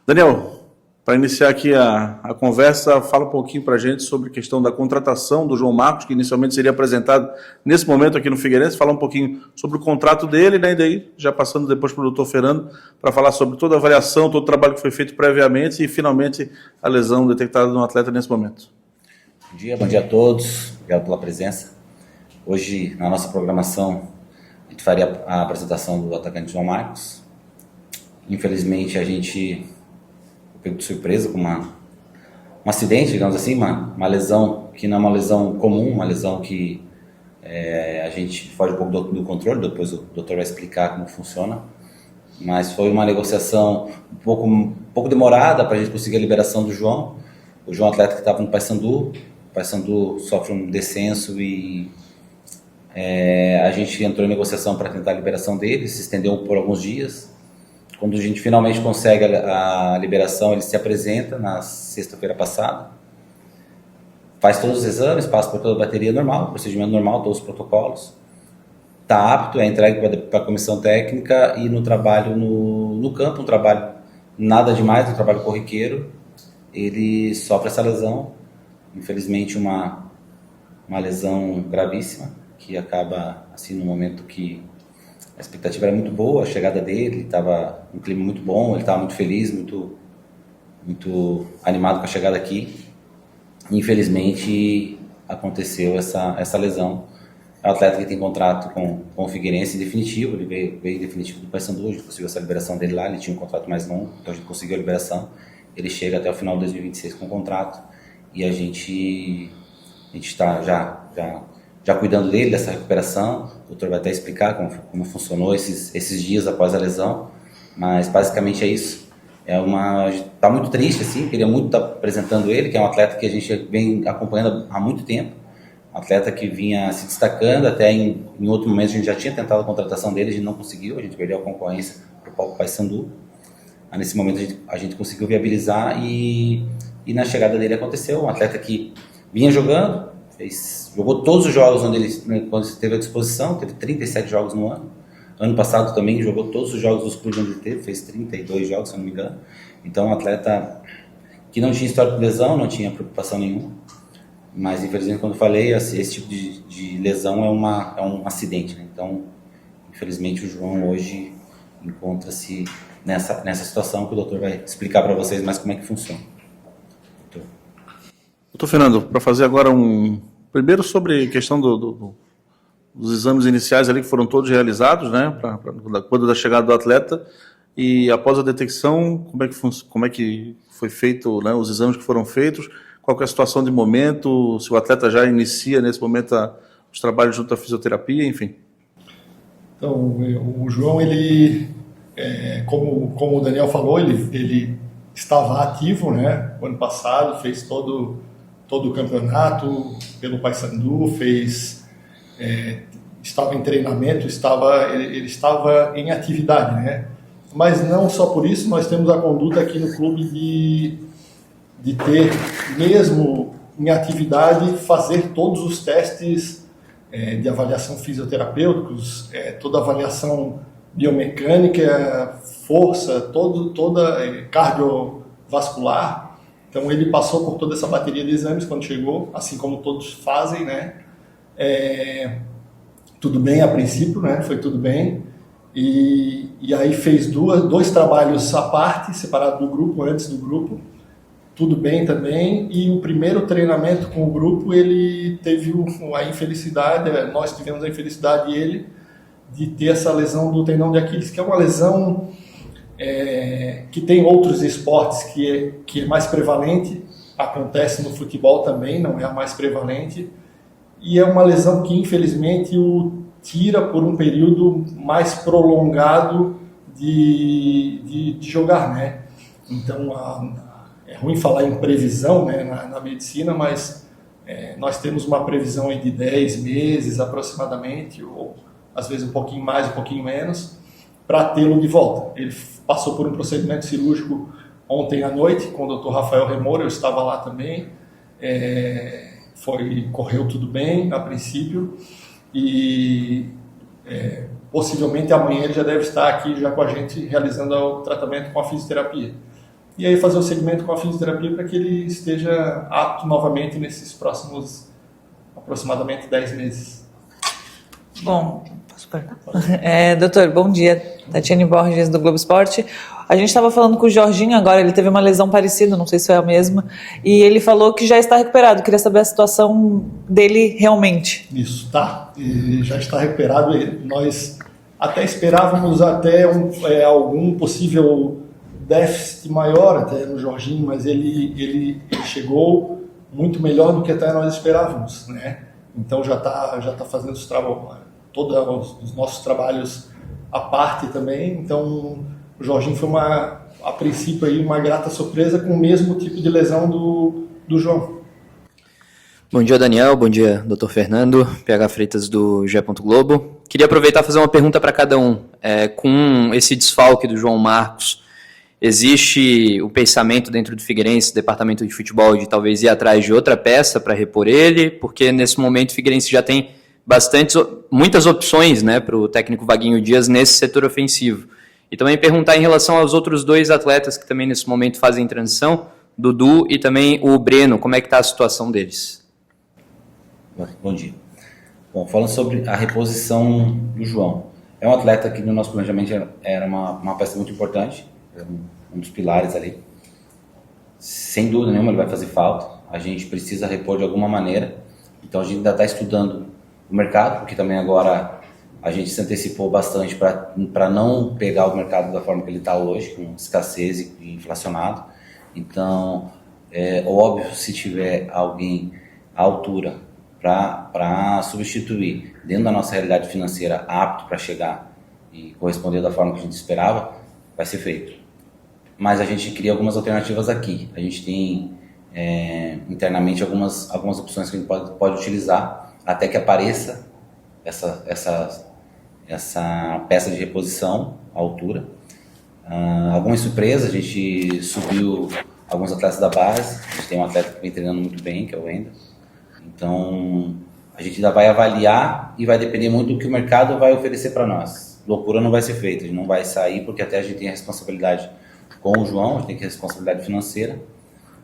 Daniel, para iniciar aqui a conversa, fala um pouquinho para a gente sobre a questão da contratação do João Marcos, que inicialmente seria apresentado nesse momento aqui no Figueirense, falar um pouquinho sobre o contrato dele, né, e daí já passando depois para o doutor Fernando, para falar sobre toda a avaliação, todo o trabalho que foi feito previamente e finalmente a lesão detectada no atleta nesse momento. Bom dia a todos, obrigado pela presença. Hoje, na nossa programação, a gente faria a apresentação do atacante João Marcos. Infelizmente, a gente pegou de surpresa com um acidente, digamos assim, uma lesão que não é uma lesão comum, uma lesão que a gente foge um pouco do controle, depois o doutor vai explicar como funciona, mas foi uma negociação um pouco demorada para a gente conseguir a liberação do João. O João atleta que estava no Paysandu, o Paysandu sofre um descenso e a gente entrou em negociação para tentar a liberação dele, se estendeu por alguns dias. Quando a gente finalmente consegue a liberação, ele se apresenta na sexta-feira passada, faz todos os exames, passa por toda a bateria normal, procedimento normal, todos os protocolos, está apto, é entregue para a comissão técnica e no trabalho no campo, um trabalho nada demais, um trabalho corriqueiro, ele sofre essa lesão, infelizmente uma lesão gravíssima, que acaba assim no momento que a expectativa era muito boa, a chegada dele, estava um clima muito bom, ele estava muito feliz, muito animado com a chegada aqui. Infelizmente, aconteceu essa lesão. É um atleta que tem contrato com o Figueirense definitivo, ele veio definitivo do Paysandu, a gente conseguiu essa liberação dele lá, ele tinha um contrato mais longo, então a gente conseguiu a liberação. Ele chega até o final de 2026 com o contrato e a gente está já cuidando dele, dessa recuperação. O doutor vai até explicar como funcionou esses dias após a lesão, mas basicamente é isso. Está muito triste, assim, queria muito estar apresentando ele, que é um atleta que a gente vem acompanhando há muito tempo, um atleta que vinha se destacando, até em outro momento a gente já tinha tentado a contratação dele, a gente não conseguiu, a gente perdeu a concorrência para o Paulo Paysandu. Nesse momento a gente conseguiu viabilizar e na chegada dele aconteceu, um atleta que vinha jogando, jogou todos os jogos quando ele teve à disposição, teve 37 jogos no ano. Ano passado também jogou todos os jogos dos clubes onde ele teve, fez 32 jogos, se eu não me engano. Então, um atleta que não tinha história de lesão, não tinha preocupação nenhuma. Mas, infelizmente, quando eu falei, esse tipo de lesão é um acidente, né? Então, infelizmente, o João hoje encontra-se nessa situação que o doutor vai explicar para vocês mais como é que funciona. Doutor Fernando, para fazer agora primeiro sobre a questão dos exames iniciais ali que foram todos realizados, né, quando da chegada do atleta, e após a detecção, como é que foi feito, né, os exames que foram feitos, qual que é a situação de momento, se o atleta já inicia nesse momento os trabalhos junto à fisioterapia, enfim. Então, o João, ele, como o Daniel falou, ele estava ativo, né, o ano passado, fez todo o campeonato pelo Paysandu, estava em treinamento, ele estava em atividade, né? Mas não só por isso, nós temos a conduta aqui no clube de ter, mesmo em atividade, fazer todos os testes de avaliação fisioterapêuticos, toda a avaliação biomecânica, força, toda cardiovascular. Então ele passou por toda essa bateria de exames quando chegou, assim como todos fazem, né? Tudo bem a princípio, né? Foi tudo bem. E aí fez dois trabalhos à parte, separado do grupo, antes do grupo. Tudo bem também. E o primeiro treinamento com o grupo, ele teve a infelicidade, nós tivemos a infelicidade ele de ter essa lesão do tendão de Aquiles, que é uma lesão que tem outros esportes que é mais prevalente, acontece no futebol também, não é a mais prevalente, e é uma lesão que infelizmente o tira por um período mais prolongado de jogar, né? Então é ruim falar em previsão, né, na medicina, mas nós temos uma previsão aí de 10 meses aproximadamente, ou às vezes um pouquinho mais, um pouquinho menos, para tê-lo de volta. Ele passou por um procedimento cirúrgico ontem à noite com o Dr. Rafael Remoura, eu estava lá também, correu tudo bem a princípio e possivelmente amanhã ele já deve estar aqui já com a gente realizando o tratamento com a fisioterapia. e aí fazer o segmento com a fisioterapia para que ele esteja apto novamente nesses próximos aproximadamente 10 meses. Bom, posso perguntar? Doutor, bom dia. Tatiane Borges, do Globo Esporte. A gente estava falando com o Jorginho agora, ele teve uma lesão parecida, não sei se foi a mesma, e ele falou que já está recuperado. Queria saber a situação dele realmente. Isso, tá. Ele já está recuperado. Nós até esperávamos até algum possível déficit maior até no Jorginho, mas ele chegou muito melhor do que até nós esperávamos, né? Então já tá fazendo todos os nossos trabalhos à parte também. Então o Jorginho foi a princípio aí uma grata surpresa com o mesmo tipo de lesão do João. Bom dia, Daniel. Bom dia, Dr. Fernando, PH Freitas do GE. Globo. Queria aproveitar e fazer uma pergunta para cada um. Com esse desfalque do João Marcos, existe o pensamento dentro do Figueirense, departamento de futebol, de talvez ir atrás de outra peça para repor ele? Porque nesse momento o Figueirense já tem muitas opções, né, para o técnico Vaguinho Dias nesse setor ofensivo. E também perguntar em relação aos outros dois atletas que também nesse momento fazem transição, Dudu e também o Breno, como é que está a situação deles? Bom dia. Bom, falando sobre a reposição do João, é um atleta que no nosso planejamento era uma peça muito importante, um dos pilares ali. Sem dúvida nenhuma ele vai fazer falta, a gente precisa repor de alguma maneira, então a gente ainda está estudando o mercado, porque também agora a gente se antecipou bastante para não pegar o mercado da forma que ele está hoje, com escassez e inflacionado. Então, óbvio, se tiver alguém à altura para substituir, dentro da nossa realidade financeira, apto para chegar e corresponder da forma que a gente esperava, vai ser feito. Mas a gente cria algumas alternativas aqui. A gente tem internamente algumas opções que a gente pode utilizar até que apareça essa peça de reposição à altura. Algumas surpresas, a gente subiu alguns atletas da base, a gente tem um atleta que vem treinando muito bem, que é o Wendel. Então, a gente ainda vai avaliar e vai depender muito do que o mercado vai oferecer para nós. Loucura não vai ser feita, a gente não vai sair, porque até a gente tem a responsabilidade com o João, a gente tem que ter a responsabilidade financeira,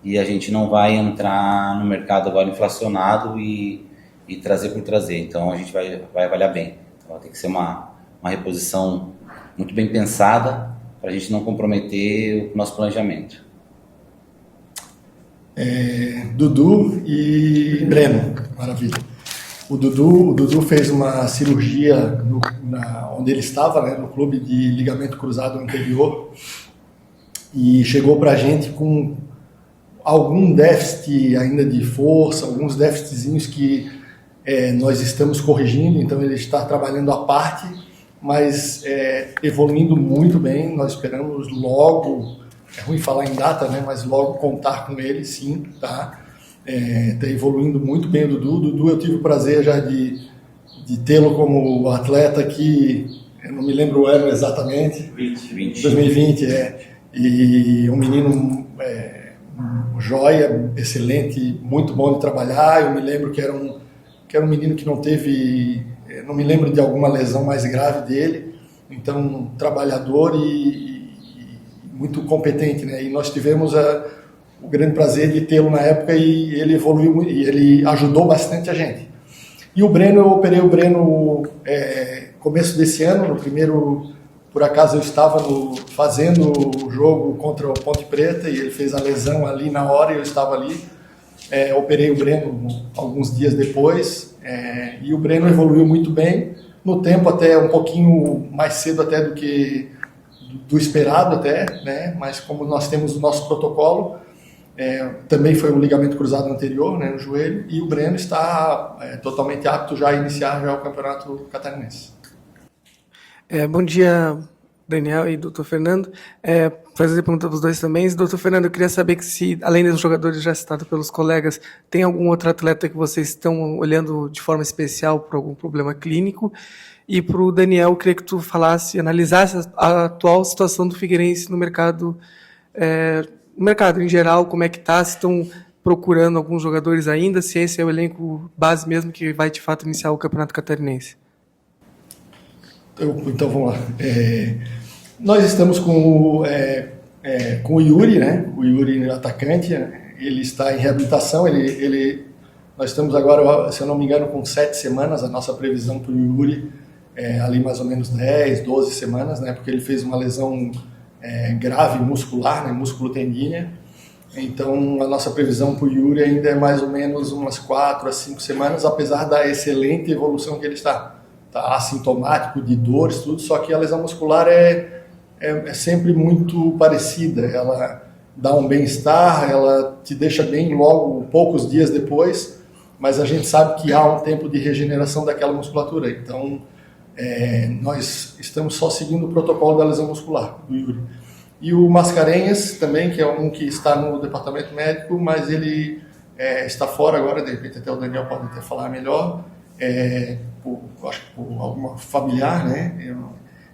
e a gente não vai entrar no mercado agora inflacionado e trazer por trazer. Então, a gente vai avaliar bem. Então, tem que ser uma reposição muito bem pensada para a gente não comprometer o nosso planejamento. Dudu e Breno, maravilha. O Dudu fez uma cirurgia onde ele estava, né, no clube de ligamento cruzado anterior, e chegou para a gente com algum déficit ainda de força, alguns déficitzinhos que nós estamos corrigindo, então ele está trabalhando à parte, mas evoluindo muito bem. Nós esperamos logo, é ruim falar em data, né, mas logo contar com ele, sim, tá? Está evoluindo muito bem o Dudu. Dudu, eu tive o prazer já de tê-lo como atleta aqui, eu não me lembro o ano exatamente, 2020, e um menino joia, excelente, muito bom de trabalhar. Eu me lembro que era um menino que não teve, não me lembro de alguma lesão mais grave dele, então um trabalhador e muito competente, né? E nós tivemos o grande prazer de tê-lo na época, e ele evoluiu e ele ajudou bastante a gente. E o Breno, eu operei o Breno começo desse ano, no primeiro, por acaso eu estava fazendo o jogo contra o Ponte Preta, e ele fez a lesão ali na hora e eu estava ali. Operei o Breno alguns dias depois, e o Breno evoluiu muito bem, no tempo até um pouquinho mais cedo até do esperado até, né? Mas como nós temos o nosso protocolo, também foi um ligamento cruzado anterior, né, no joelho, e o Breno está totalmente apto já a iniciar já o campeonato catarinense. Bom dia, Daniel e Dr. Fernando. Fazer pergunta para os dois também. Dr. Fernando, eu queria saber que se, além dos jogadores já citados pelos colegas, tem algum outro atleta que vocês estão olhando de forma especial para algum problema clínico? E para o Daniel, eu queria que tu analisasse a atual situação do Figueirense no mercado em geral, como é que está, se estão procurando alguns jogadores ainda, se esse é o elenco base mesmo que vai de fato iniciar o Campeonato Catarinense. Então vamos lá. Nós estamos com com o Yuri, né? O Yuri, atacante, ele está em reabilitação. Nós estamos agora, se eu não me engano, com 7 semanas. A nossa previsão para o Yuri é ali mais ou menos 10, 12 semanas, né? Porque ele fez uma lesão grave muscular, né? Músculo tendínea. Então, a nossa previsão para o Yuri ainda é mais ou menos umas 4 a 5 semanas, apesar da excelente evolução que ele está. Está assintomático de dores, tudo, só que a lesão muscular é sempre muito parecida. Ela dá um bem-estar, ela te deixa bem logo, poucos dias depois, mas a gente sabe que há um tempo de regeneração daquela musculatura. Então, nós estamos só seguindo o protocolo da lesão muscular do Yuri. E o Mascarenhas também, que é um que está no departamento médico, mas ele está fora agora, de repente até o Daniel pode até falar melhor, acho que por alguma familiar, né?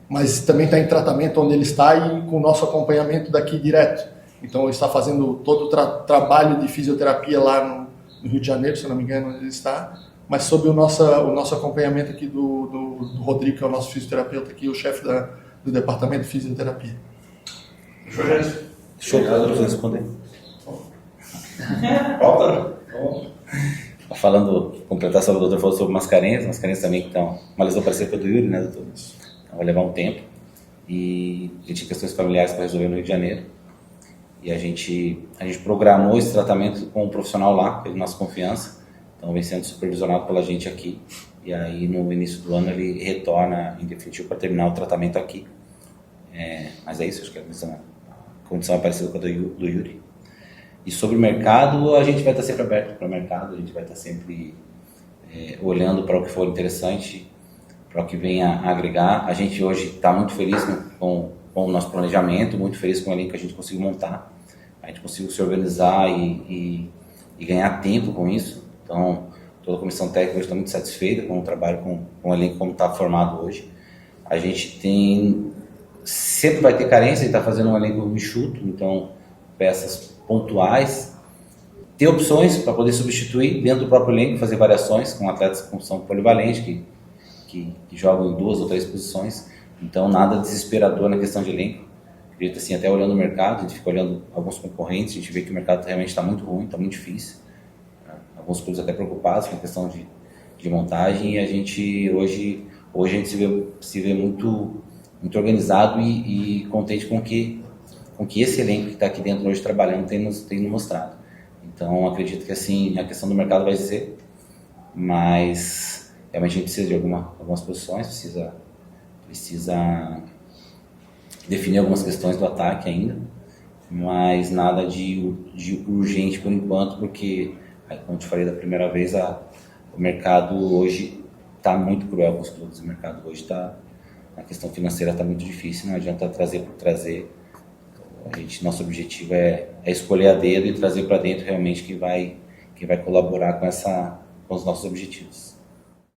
Mas também está em tratamento onde ele está e com o nosso acompanhamento daqui direto. Então ele está fazendo todo o trabalho de fisioterapia lá no Rio de Janeiro, se eu não me engano, onde ele está, mas sob o nosso acompanhamento aqui do Rodrigo, que é o nosso fisioterapeuta aqui, o chefe do departamento de fisioterapia. Deixa eu responder. Falando, completar sobre o doutor falou sobre Mascarenhas também, que estão uma lesão parecida do Yuri, né, doutor? Então, vai levar um tempo e a gente tinha questões familiares para resolver no Rio de Janeiro e a gente programou esse tratamento com um profissional lá, de nossa confiança, então vem sendo supervisionado pela gente aqui e aí no início do ano ele retorna em definitivo para terminar o tratamento aqui. Mas é isso, acho que a condição é parecida com a do Yuri. E sobre o mercado, a gente vai estar sempre aberto para o mercado, a gente vai estar sempre olhando para o que for interessante, para o que venha a agregar. A gente hoje está muito feliz com o nosso planejamento, muito feliz com o elenco que a gente conseguiu montar. A gente conseguiu se organizar e ganhar tempo com isso. Então, toda a comissão técnica hoje está muito satisfeita com o trabalho, com o elenco como está formado hoje. A gente sempre vai ter carência, a gente está fazendo um elenco enxuto, então peças pontuais, ter opções para poder substituir dentro do próprio elenco, fazer variações com atletas que são polivalentes, que jogam em 2 ou 3 posições, então nada desesperador na questão de elenco. Acredito assim, até olhando o mercado, a gente fica olhando alguns concorrentes, a gente vê que o mercado realmente está muito ruim, está muito difícil, alguns clubes até preocupados com a questão de montagem, e a gente hoje a gente se vê muito organizado e contente com que esse elenco que está aqui dentro hoje trabalhando tem nos mostrado. Então, acredito que assim, a questão do mercado vai ser, mas realmente a gente precisa de algumas posições, precisa definir algumas questões do ataque ainda, mas nada de urgente por enquanto, porque, como eu te falei da primeira vez, o mercado hoje está muito cruel com os clubes. O mercado hoje a questão financeira está muito difícil, não adianta trazer por trazer. Nosso objetivo é escolher a dedo e trazer para dentro realmente que vai colaborar com os nossos objetivos.